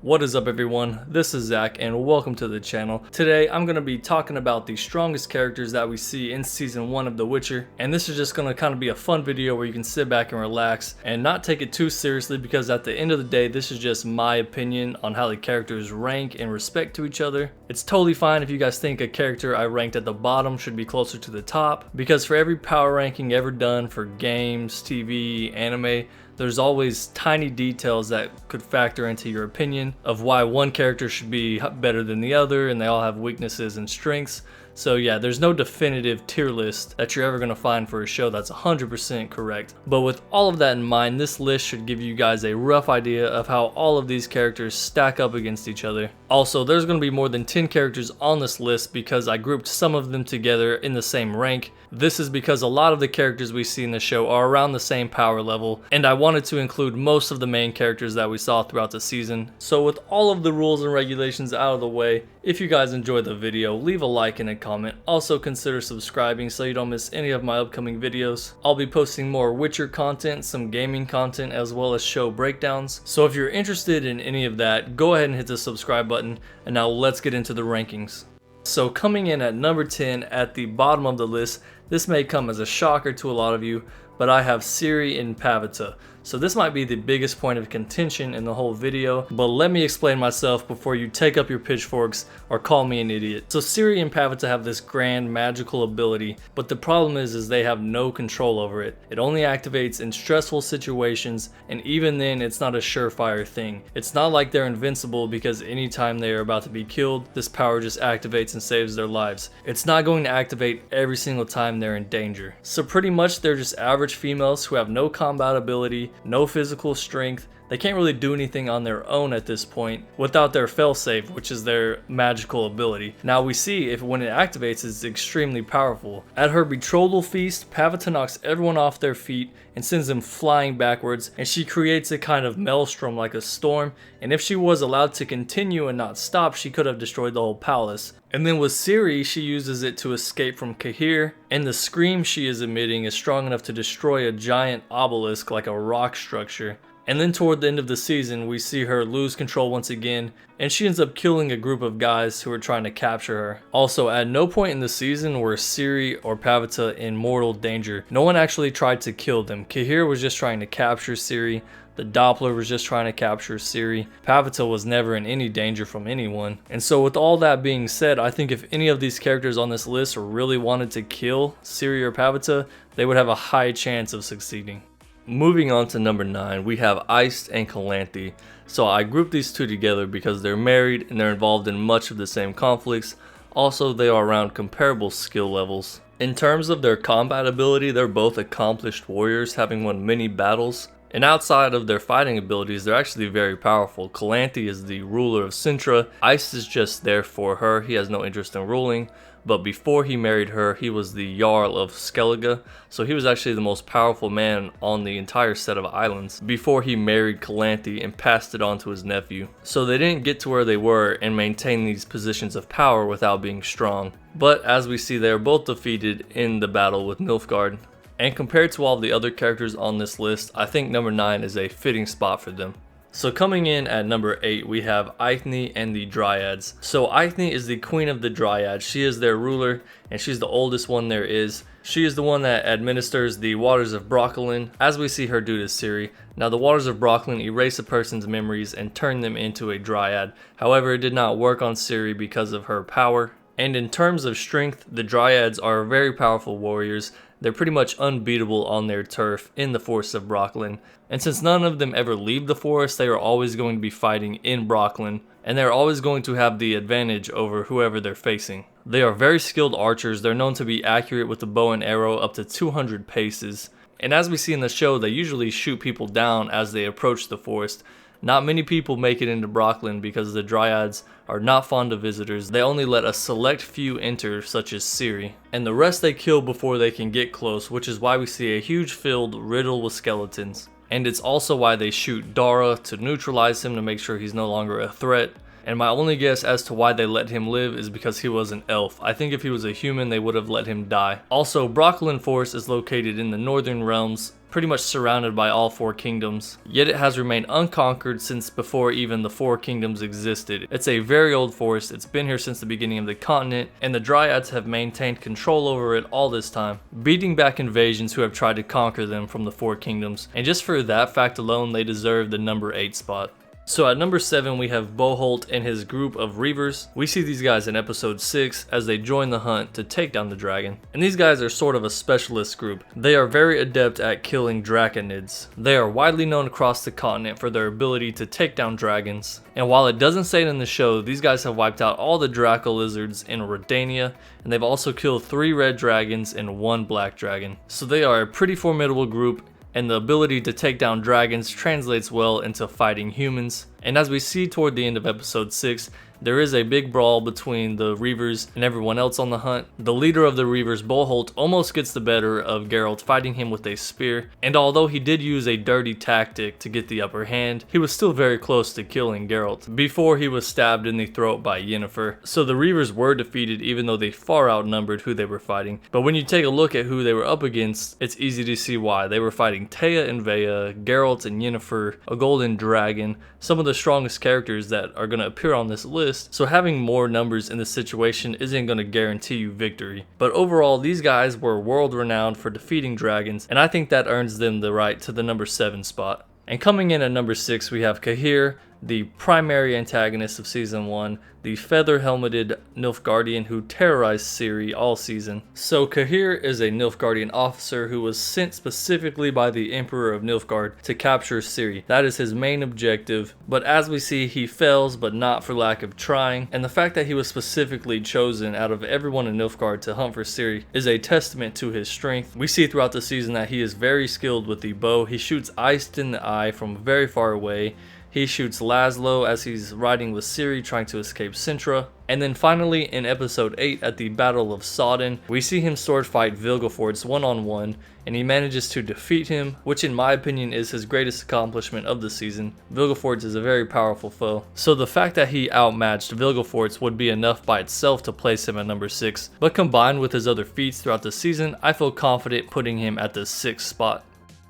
What is up everyone, this is Zach and welcome to the channel. Today I'm going to be talking about the strongest characters that we see in season 1 of The Witcher, and this is just going to kind of be a fun video where you can sit back and relax and not take it too seriously, because at the end of the day this is just my opinion on how the characters rank in respect to each other. It's totally fine if you guys think a character I ranked at the bottom should be closer to the top, because for every power ranking ever done for games, TV, anime, there's always tiny details that could factor into your opinion of why one character should be better than the other, and they all have weaknesses and strengths. So yeah, there's no definitive tier list that you're ever going to find for a show that's 100% correct. But with all of that in mind, this list should give you guys a rough idea of how all of these characters stack up against each other. Also, there's going to be more than 10 characters on this list because I grouped some of them together in the same rank. This is because a lot of the characters we see in the show are around the same power level, and I wanted to include most of the main characters that we saw throughout the season. So with all of the rules and regulations out of the way, if you guys enjoyed the video, leave a like and a comment. Also consider subscribing so you don't miss any of my upcoming videos. I'll be posting more Witcher content, some gaming content, as well as show breakdowns. So if you're interested in any of that, go ahead and hit the subscribe button, and now let's get into the rankings. So coming in at number 10 at the bottom of the list, this may come as a shocker to a lot of you, but I have Ciri and Pavita. So this might be the biggest point of contention in the whole video, but let me explain myself before you take up your pitchforks or call me an idiot. So Ciri and Pavita have this grand magical ability, but the problem is they have no control over it. It only activates in stressful situations, and even then it's not a surefire thing. It's not like they're invincible, because anytime they are about to be killed, this power just activates and saves their lives. It's not going to activate every single time they're in danger. So pretty much they're just average females who have no combat ability, no physical strength. They can't really do anything on their own at this point without their failsafe, which is their magical ability. Now we see if when it activates, it's extremely powerful. At her betrothal feast, Pavita knocks everyone off their feet and sends them flying backwards, and she creates a kind of maelstrom like a storm, and if she was allowed to continue and not stop, she could have destroyed the whole palace. And then with Ciri, she uses it to escape from Cahir, and the scream she is emitting is strong enough to destroy a giant obelisk like a rock structure. And then toward the end of the season, we see her lose control once again, and she ends up killing a group of guys who are trying to capture her. Also, at no point in the season were Ciri or Pavita in mortal danger. No one actually tried to kill them. Cahir was just trying to capture Ciri. The Doppler was just trying to capture Ciri. Pavita was never in any danger from anyone. And so with all that being said, I think if any of these characters on this list really wanted to kill Ciri or Pavita, they would have a high chance of succeeding. Moving on to number 9, we have Iced and Calanthe. So I grouped these two together because they're married and they're involved in much of the same conflicts. Also, they are around comparable skill levels. In terms of their combat ability, they're both accomplished warriors, having won many battles. And outside of their fighting abilities, they're actually very powerful. Calanthe is the ruler of Cintra. Iced is just there for her. He has no interest in ruling. But before he married her, he was the Jarl of Skellige, so he was actually the most powerful man on the entire set of islands before he married Calanthe and passed it on to his nephew. So they didn't get to where they were and maintain these positions of power without being strong. But as we see, they are both defeated in the battle with Nilfgaard. And compared to all the other characters on this list, I think number 9 is a fitting spot for them. So coming in at number 8, we have Eithne and the Dryads. So Eithne is the queen of the Dryads. She is their ruler, and she's the oldest one there is. She is the one that administers the waters of Broccolin, as we see her do to Ciri. Now the waters of Broccolin erase a person's memories and turn them into a Dryad. However, it did not work on Ciri because of her power. And in terms of strength, the Dryads are very powerful warriors. They're pretty much unbeatable on their turf in the forests of Broccolin. And since none of them ever leave the forest, they are always going to be fighting in Broccolin, and they're always going to have the advantage over whoever they're facing. They are very skilled archers. They're known to be accurate with the bow and arrow up to 200 paces. And as we see in the show, they usually shoot people down as they approach the forest. Not many people make it into Broccolin because the Dryads are not fond of visitors. They only let a select few enter, such as Ciri, and the rest they kill before they can get close, which is why we see a huge field riddled with skeletons. And it's also why they shoot Dara to neutralize him to make sure he's no longer a threat. And my only guess as to why they let him live is because he was an elf. I think if he was a human, they would have let him die. Also, Broccolin Forest is located in the northern realms, pretty much surrounded by all 4 kingdoms. Yet it has remained unconquered since before even the 4 kingdoms existed. It's a very old forest, it's been here since the beginning of the continent, and the Dryads have maintained control over it all this time, beating back invasions who have tried to conquer them from the 4 kingdoms. And just for that fact alone, they deserve the number 8 spot. So at number 7 we have Boholt and his group of Reavers. We see these guys in episode 6 as they join the hunt to take down the dragon. And these guys are sort of a specialist group. They are very adept at killing Draconids. They are widely known across the continent for their ability to take down dragons. And while it doesn't say it in the show, these guys have wiped out all the Draco lizards in Redania, and they've also killed 3 red dragons and 1 black dragon. So they are a pretty formidable group, and the ability to take down dragons translates well into fighting humans. And as we see toward the end of episode 6, there is a big brawl between the Reavers and everyone else on the hunt. The leader of the Reavers, Boholt, almost gets the better of Geralt, fighting him with a spear, and although he did use a dirty tactic to get the upper hand, he was still very close to killing Geralt before he was stabbed in the throat by Yennefer. So the Reavers were defeated even though they far outnumbered who they were fighting. But when you take a look at who they were up against, it's easy to see why. They were fighting Thea and Vea, Geralt and Yennefer, a golden dragon, some of the strongest characters that are going to appear on this list, so having more numbers in this situation isn't going to guarantee you victory. But overall, these guys were world renowned for defeating dragons, and I think that earns them the right to the number 7 spot. And coming in at number 6 we have Cahir, the primary antagonist of season 1, the feather-helmeted Nilfgaardian who terrorized Ciri all season. So Cahir is a Nilfgaardian officer who was sent specifically by the Emperor of Nilfgaard to capture Ciri. That is his main objective, but as we see, he fails, but not for lack of trying. And the fact that he was specifically chosen out of everyone in Nilfgaard to hunt for Ciri is a testament to his strength. We see throughout the season that he is very skilled with the bow. He shoots iced in the eye from very far away. He shoots Laszlo as he's riding with Ciri trying to escape Sintra. And then finally in episode 8 at the Battle of Sodden, we see him sword fight Vilgefortz one-on-one, and he manages to defeat him, which in my opinion is his greatest accomplishment of the season. Vilgefortz is a very powerful foe. So the fact that he outmatched Vilgefortz would be enough by itself to place him at number 6, but combined with his other feats throughout the season, I feel confident putting him at the 6th spot.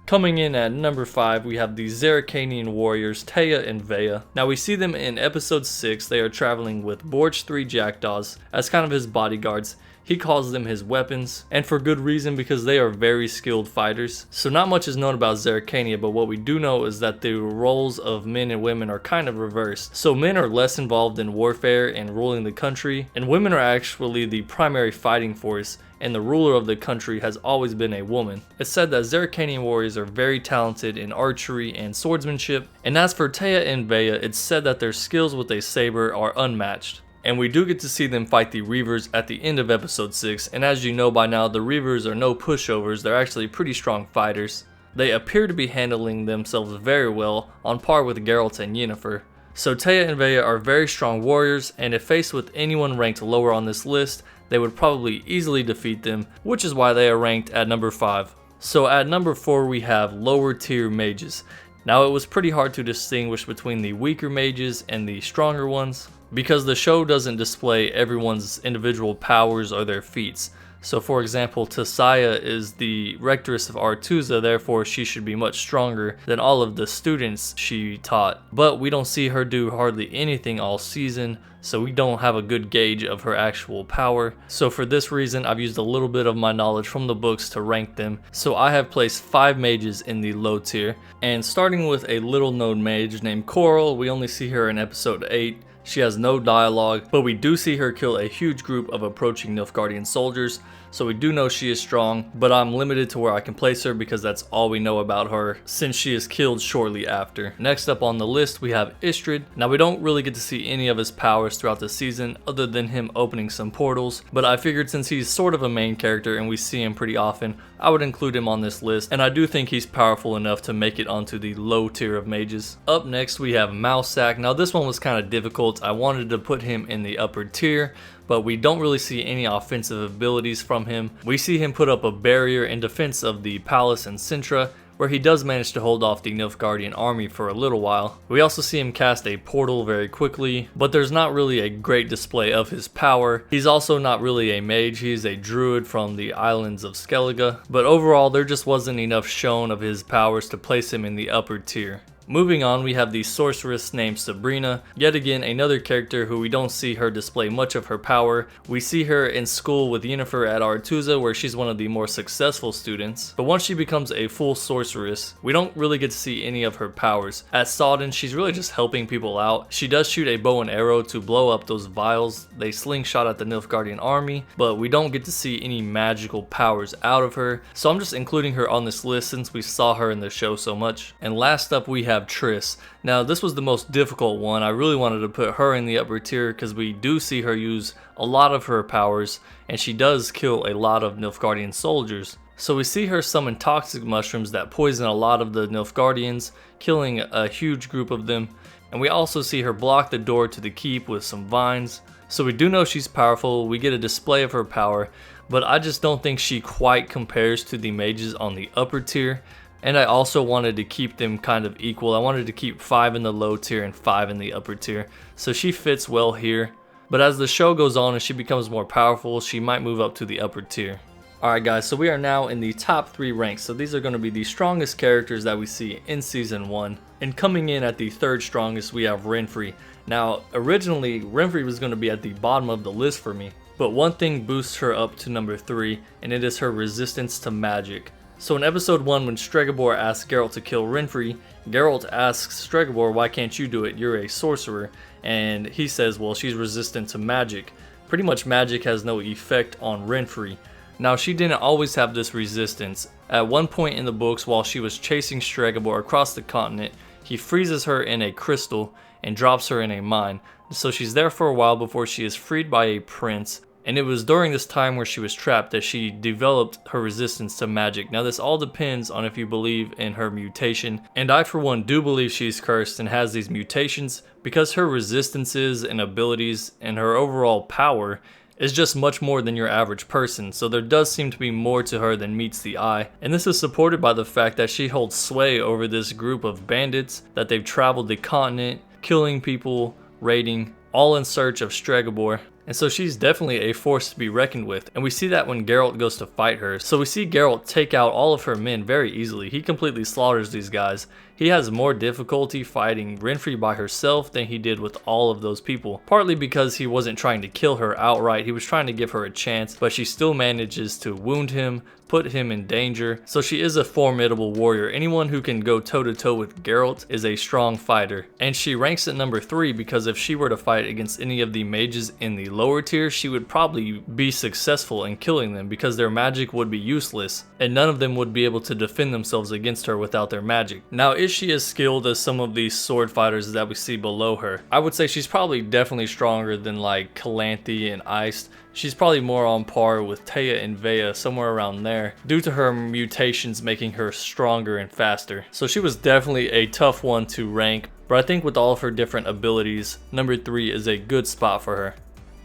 Coming in at number 5, we have the Zerrikanian warriors Thea and Vea. Now we see them in episode 6. They are traveling with Borch 3 jackdaws as kind of his bodyguards. He calls them his weapons, and for good reason, because they are very skilled fighters. So not much is known about Zerrikania, but what we do know is that the roles of men and women are kind of reversed. So men are less involved in warfare and ruling the country, and women are actually the primary fighting force, and the ruler of the country has always been a woman. It's said that Zerrikanian warriors are very talented in archery and swordsmanship, and as for Thea and Vea, it's said that their skills with a saber are unmatched. And we do get to see them fight the Reavers at the end of episode 6, and as you know by now, the Reavers are no pushovers, they're actually pretty strong fighters. They appear to be handling themselves very well, on par with Geralt and Yennefer. So Thea and Vea are very strong warriors, and if faced with anyone ranked lower on this list, they would probably easily defeat them, which is why they are ranked at number 5. So at number 4 we have lower tier mages. Now it was pretty hard to distinguish between the weaker mages and the stronger ones, because the show doesn't display everyone's individual powers or their feats. So for example, Tissaia is the rectress of Artusa, therefore she should be much stronger than all of the students she taught. But we don't see her do hardly anything all season, so we don't have a good gauge of her actual power. So for this reason, I've used a little bit of my knowledge from the books to rank them. So I have placed 5 mages in the low tier, and starting with a little known mage named Coral. We only see her in episode 8. She has no dialogue, but we do see her kill a huge group of approaching Nilfgaardian soldiers, so we do know she is strong, but I'm limited to where I can place her because that's all we know about her since she is killed shortly after. Next up on the list we have Istrid. Now we don't really get to see any of his powers throughout the season other than him opening some portals, but I figured since he's sort of a main character and we see him pretty often, I would include him on this list, and I do think he's powerful enough to make it onto the low tier of mages. Up next we have Mousak. Now this one was kind of difficult. I wanted to put him in the upper tier, but we don't really see any offensive abilities from him. We see him put up a barrier in defense of the palace in Sintra. where he does manage to hold off the Nilfgaardian army for a little while. We also see him cast a portal very quickly, but there's not really a great display of his power. He's also not really a mage, he's a druid from the islands of Skellige, but overall there just wasn't enough shown of his powers to place him in the upper tier. Moving on, we have the sorceress named Sabrina, yet again another character who we don't see her display much of her power. We see her in school with Yennefer at Aretuza, where she's one of the more successful students, but once she becomes a full sorceress, we don't really get to see any of her powers. At Sodden, she's really just helping people out. She does shoot a bow and arrow to blow up those vials they slingshot at the Nilfgaardian army, but we don't get to see any magical powers out of her, so I'm just including her on this list since we saw her in the show so much. And last up we have Triss. Now this was the most difficult one. I really wanted to put her in the upper tier because we do see her use a lot of her powers and she does kill a lot of Nilfgaardian soldiers. So we see her summon toxic mushrooms that poison a lot of the Nilfgaardians, killing a huge group of them, and we also see her block the door to the keep with some vines. So we do know she's powerful, we get a display of her power, but I just don't think she quite compares to the mages on the upper tier. And I also wanted to keep them kind of equal. I wanted to keep 5 in the low tier and 5 in the upper tier. So she fits well here. But as the show goes on and she becomes more powerful, she might move up to the upper tier. Alright guys, so we are now in the top 3 ranks. So these are going to be the strongest characters that we see in Season 1. And coming in at the 3rd strongest, we have Renfri. Now, originally, Renfri was going to be at the bottom of the list for me. But one thing boosts her up to number 3, and it is her resistance to magic. So in episode 1, when Stregobor asks Geralt to kill Renfri, Geralt asks Stregobor, why can't you do it? You're a sorcerer. And he says, well, she's resistant to magic. Pretty much magic has no effect on Renfri. Now she didn't always have this resistance. At one point in the books, while she was chasing Stregobor across the continent, he freezes her in a crystal and drops her in a mine. So she's there for a while before she is freed by a prince. And it was during this time where she was trapped that she developed her resistance to magic. Now this all depends on if you believe in her mutation. And I for one do believe she's cursed and has these mutations because her resistances and abilities and her overall power is just much more than your average person. So there does seem to be more to her than meets the eye. And this is supported by the fact that she holds sway over this group of bandits, that they've traveled the continent, killing people, raiding, all in search of Stregobor. And so she's definitely a force to be reckoned with, and we see that when Geralt goes to fight her. So we see Geralt take out all of her men very easily. He completely slaughters these guys. He has more difficulty fighting Renfri by herself than he did with all of those people. Partly because he wasn't trying to kill her outright, he was trying to give her a chance, but she still manages to wound him, put him in danger. So she is a formidable warrior. Anyone who can go toe to toe with Geralt is a strong fighter. And she ranks at number 3 because if she were to fight against any of the mages in the lower tier, she would probably be successful in killing them because their magic would be useless and none of them would be able to defend themselves against her without their magic. Now, is she as skilled as some of these sword fighters that we see below her? I would say she's probably definitely stronger than like Calanthe and Iced. She's probably more on par with Taya and Vea, somewhere around there, due to her mutations making her stronger and faster. So she was definitely a tough one to rank, but I think with all of her different abilities, number 3 is a good spot for her.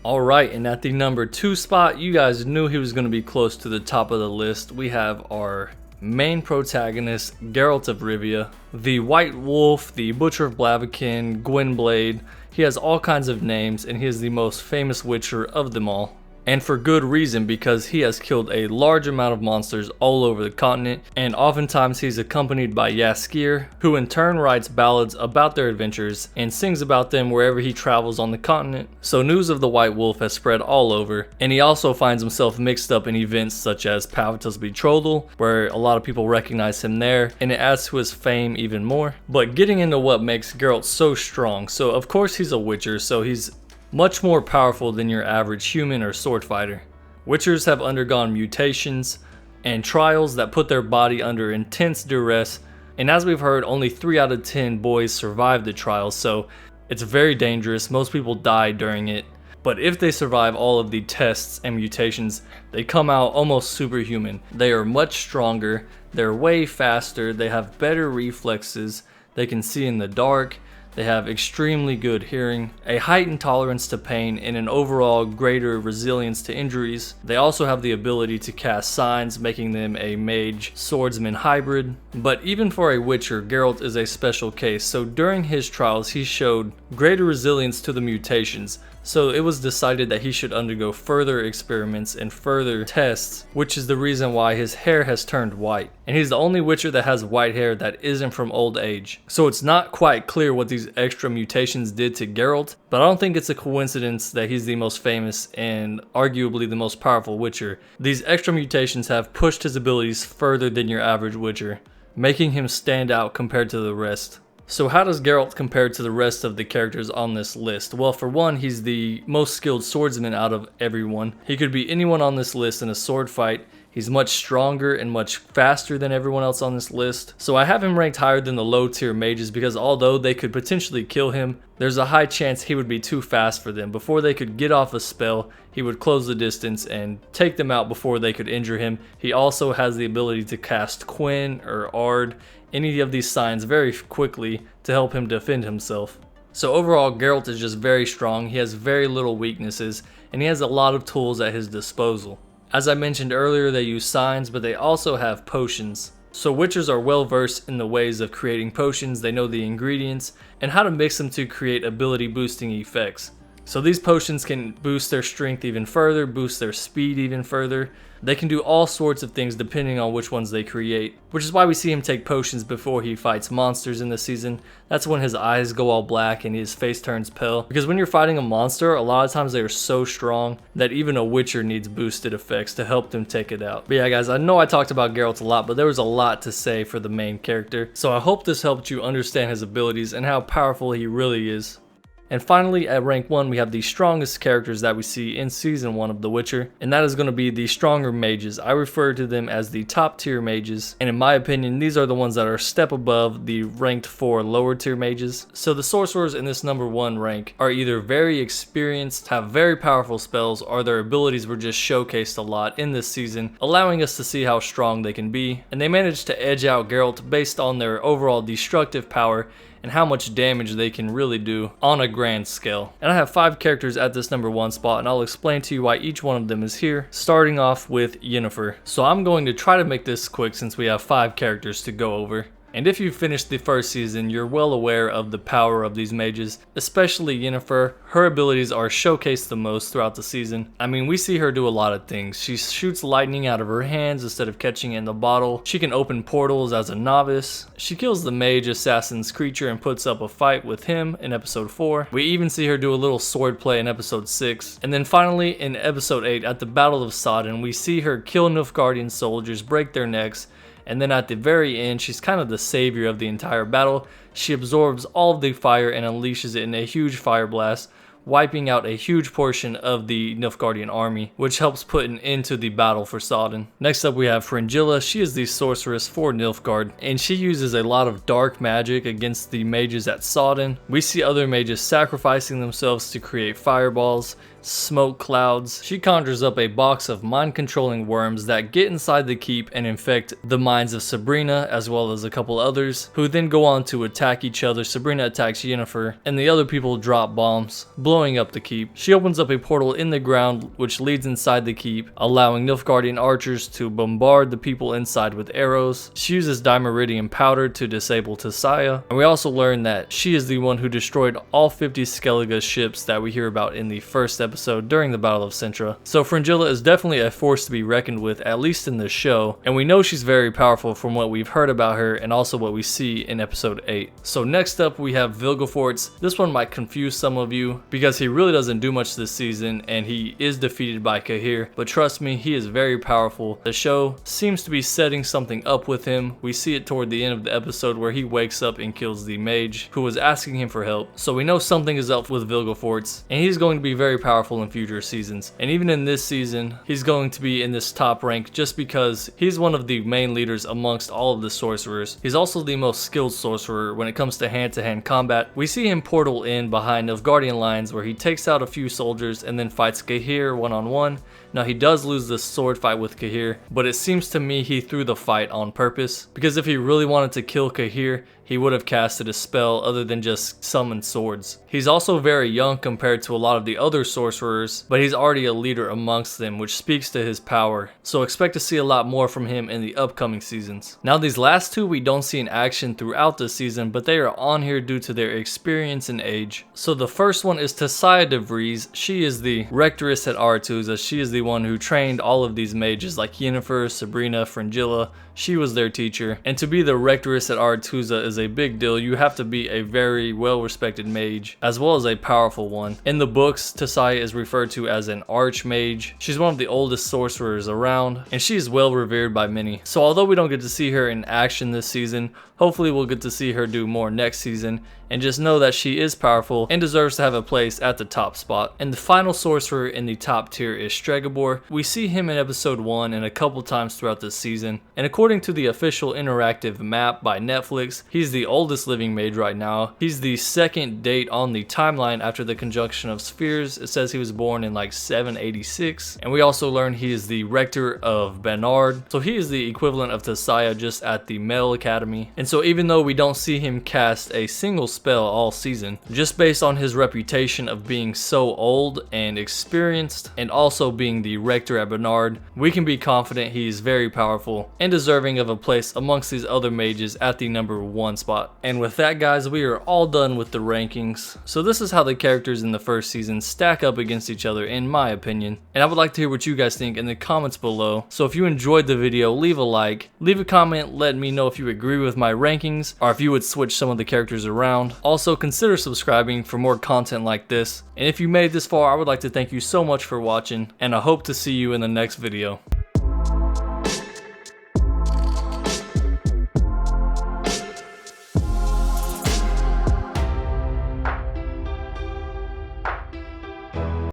Alright, and at the number 2 spot, you guys knew he was going to be close to the top of the list. We have our main protagonist, Geralt of Rivia, the White Wolf, the Butcher of Blaviken, Gwynblade. He has all kinds of names, and he is the most famous witcher of them all. And for good reason, because he has killed a large amount of monsters all over the continent, and oftentimes he's accompanied by Jaskier, who in turn writes ballads about their adventures and sings about them wherever he travels on the continent. So news of the White Wolf has spread all over, and he also finds himself mixed up in events such as Pavita's betrothal, where a lot of people recognize him there, and it adds to his fame even more. But getting into what makes Geralt so strong, so of course he's a witcher, so he's much more powerful than your average human or sword fighter. Witchers have undergone mutations and trials that put their body under intense duress, and as we've heard, only 3 out of 10 boys survive the trials, so it's very dangerous. Most people die during it, but if they survive all of the tests and mutations, they come out almost superhuman. They are much stronger, they're way faster, they have better reflexes, they can see in the dark, They have extremely good hearing, a heightened tolerance to pain, and an overall greater resilience to injuries. They also have the ability to cast signs, making them a mage swordsman hybrid. But even for a witcher, Geralt is a special case, so during his trials he showed greater resilience to the mutations. So it was decided that he should undergo further experiments and further tests, which is the reason why his hair has turned white. And he's the only witcher that has white hair that isn't from old age. So it's not quite clear what these extra mutations did to Geralt, but I don't think it's a coincidence that he's the most famous and arguably the most powerful witcher. These extra mutations have pushed his abilities further than your average witcher, making him stand out compared to the rest. So how does Geralt compare to the rest of the characters on this list? Well, for one, he's the most skilled swordsman out of everyone. He could be anyone on this list in a sword fight. He's much stronger and much faster than everyone else on this list. So I have him ranked higher than the low tier mages because although they could potentially kill him, there's a high chance he would be too fast for them. Before they could get off a spell, he would close the distance and take them out before they could injure him. He also has the ability to cast Quinn or Ard, any of these signs very quickly to help him defend himself. So overall, Geralt is just very strong. He has very little weaknesses and he has a lot of tools at his disposal. As I mentioned earlier, they use signs, but they also have potions. So witchers are well versed in the ways of creating potions. They know the ingredients and how to mix them to create ability boosting effects. So these potions can boost their strength even further, boost their speed even further. They can do all sorts of things depending on which ones they create, which is why we see him take potions before he fights monsters in this season. That's when his eyes go all black and his face turns pale. Because when you're fighting a monster, a lot of times they are so strong that even a witcher needs boosted effects to help them take it out. But yeah guys, I know I talked about Geralt a lot, but there was a lot to say for the main character. So I hope this helped you understand his abilities and how powerful he really is. And finally, at rank 1, we have the strongest characters that we see in Season 1 of The Witcher, and that is going to be the stronger mages. I refer to them as the top tier mages, and in my opinion, these are the ones that are a step above the ranked 4 lower tier mages. So the sorcerers in this number 1 rank are either very experienced, have very powerful spells, or their abilities were just showcased a lot in this season, allowing us to see how strong they can be, and they managed to edge out Geralt based on their overall destructive power and how much damage they can really do on a grand scale. And I have 5 characters at this number 1 spot, and I'll explain to you why each one of them is here, starting off with Yennefer. So I'm going to try to make this quick since we have 5 characters to go over. And if you finished the first season, you're well aware of the power of these mages, especially Yennefer. Her abilities are showcased the most throughout the season. I mean, we see her do a lot of things. She shoots lightning out of her hands instead of catching it in the bottle. She can open portals as a novice. She kills the mage assassin's creature and puts up a fight with him in episode 4. We even see her do a little swordplay in episode 6. And then finally in episode 8 at the Battle of Sodden, we see her kill Nilfgaardian soldiers, break their necks. And then at the very end, she's kind of the savior of the entire battle. She absorbs all of the fire and unleashes it in a huge fire blast, wiping out a huge portion of the Nilfgaardian army, which helps put an end to the battle for Sodden. Next up we have Fringilla. She is the sorceress for Nilfgaard, and she uses a lot of dark magic against the mages at Sodden. We see other mages sacrificing themselves to create fireballs, smoke clouds. She conjures up a box of mind-controlling worms that get inside the keep and infect the minds of Sabrina as well as a couple others, who then go on to attack each other. Sabrina attacks Yennefer and the other people drop bombs, blowing up the keep. She opens up a portal in the ground which leads inside the keep, allowing Nilfgaardian archers to bombard the people inside with arrows. She uses dimeridium powder to disable Tissaia, and we also learn that she is the one who destroyed all 50 Skellige ships that we hear about in the first episode during the Battle of Cintra. So Fringilla is definitely a force to be reckoned with, at least in this show, and we know she's very powerful from what we've heard about her and also what we see in episode 8. So next up we have Vilgefortz. This one might confuse some of you because he really doesn't do much this season and he is defeated by Cahir, but trust me, he is very powerful. The show seems to be setting something up with him. We see it toward the end of the episode where he wakes up and kills the mage who was asking him for help. So we know something is up with Vilgefortz and he's going to be very powerful in future seasons. And even in this season, he's going to be in this top rank just because he's one of the main leaders amongst all of the sorcerers. He's also the most skilled sorcerer when it comes to hand-to-hand combat. We see him portal in behind Nilfgaardian lines where he takes out a few soldiers and then fights Cahir one-on-one. Now he does lose the sword fight with Cahir, but it seems to me he threw the fight on purpose, because if he really wanted to kill Cahir, he would have casted a spell other than just summon swords. He's also very young compared to a lot of the other sorcerers, but he's already a leader amongst them, which speaks to his power. So expect to see a lot more from him in the upcoming seasons. Now these last two we don't see in action throughout the season, but they are on here due to their experience and age. So the first one is Cahir de Vries. She is the rectoress at Aretuza. She is the one who trained all of these mages like Yennefer, Sabrina, Fringilla. She was their teacher, and to be the rectoress at Aretuza is a big deal. You have to be a very well-respected mage, as well as a powerful one. In the books, Cahir is referred to as an archmage. She's one of the oldest sorcerers around, and she is well revered by many. So although we don't get to see her in action this season, hopefully we'll get to see her do more next season, and just know that she is powerful and deserves to have a place at the top spot. And the final sorcerer in the top tier is Stregobor. We see him in episode 1 and a couple times throughout the season, and according to the official interactive map by Netflix, he's the oldest living mage right now. He's the second date on the timeline after the conjunction of spheres. It says he was born in like 786, and we also learn he is the rector of Bernard, so he is the equivalent of Cahir just at the male academy. And so even though we don't see him cast a single spell all season, just based on his reputation of being so old and experienced, and also being the rector at Bernard, we can be confident he is very powerful and deserving of a place amongst these other mages at the number 1 spot. And with that, guys, we are all done with the rankings. So this is how the characters in the first season stack up against each other in my opinion, and I would like to hear what you guys think in the comments below. So if you enjoyed the video, leave a like, leave a comment letting me know if you agree with my rankings or if you would switch some of the characters around. Also consider subscribing for more content like this, and if you made it this far, I would like to thank you so much for watching, and I hope to see you in the next video.